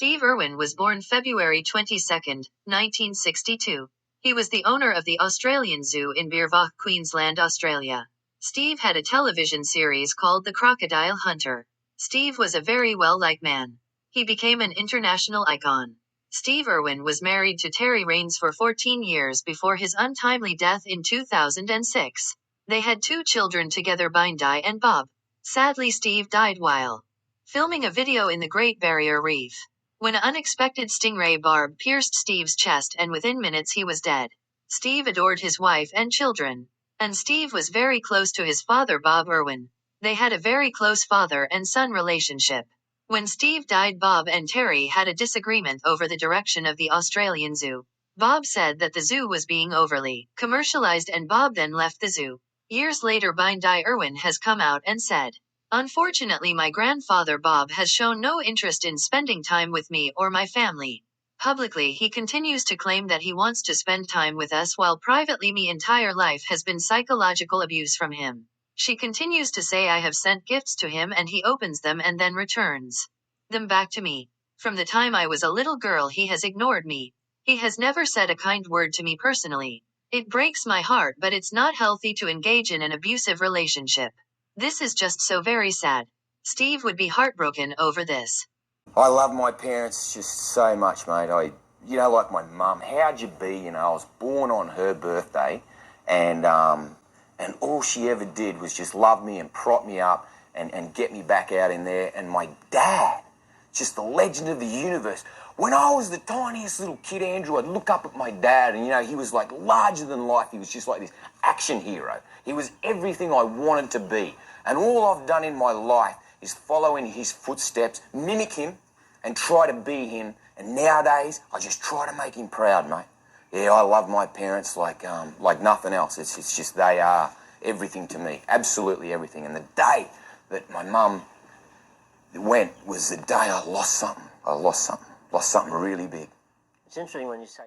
Steve Irwin was born February 22, 1962. He was the owner of the Australian Zoo in Birvach, Queensland, Australia. Steve had a television series called The Crocodile Hunter. Steve was a very well-liked man. He became an international icon. Steve Irwin was married to Terry Raines for 14 years before his untimely death in 2006. They had 2 children together, Bindi and Bob. Sadly, Steve died while filming a video in the Great Barrier Reef. When an unexpected stingray barb pierced Steve's chest, and within minutes he was dead. Steve adored his wife and children. And Steve was very close to his father, Bob Irwin. They had a very close father and son relationship. When Steve died, Bob and Terry had a disagreement over the direction of the Australian Zoo. Bob said that the zoo was being overly commercialized, and Bob then left the zoo. Years later, Bindi Irwin has come out and said, "Unfortunately, my grandfather Bob has shown no interest in spending time with me or my family. Publicly, he continues to claim that he wants to spend time with us, while privately, my entire life has been psychological abuse from him. She continues to say I have sent gifts to him and he opens them and then returns them back to me. From the time I was a little girl, he has ignored me. He has never said a kind word to me personally. It breaks my heart, but it's not healthy to engage in an abusive relationship. This is just so very sad." Steve would be heartbroken over this. I love my parents just so much, mate. Like my mum, how'd you be? I was born on her birthday, and all she ever did was just love me and prop me up and get me back out in there. And my dad, just the legend of the universe. When I was the tiniest little kid, Andrew, I'd look up at my dad, and he was like larger than life. He was just like this action hero. He was everything I wanted to be. And all I've done in my life is follow in his footsteps, mimic him, and try to be him. And nowadays, I just try to make him proud, mate. Yeah, I love my parents like nothing else. It's just they are everything to me, absolutely everything. And the day that my mum went was the day I lost something. Lost something really big. It's interesting when you say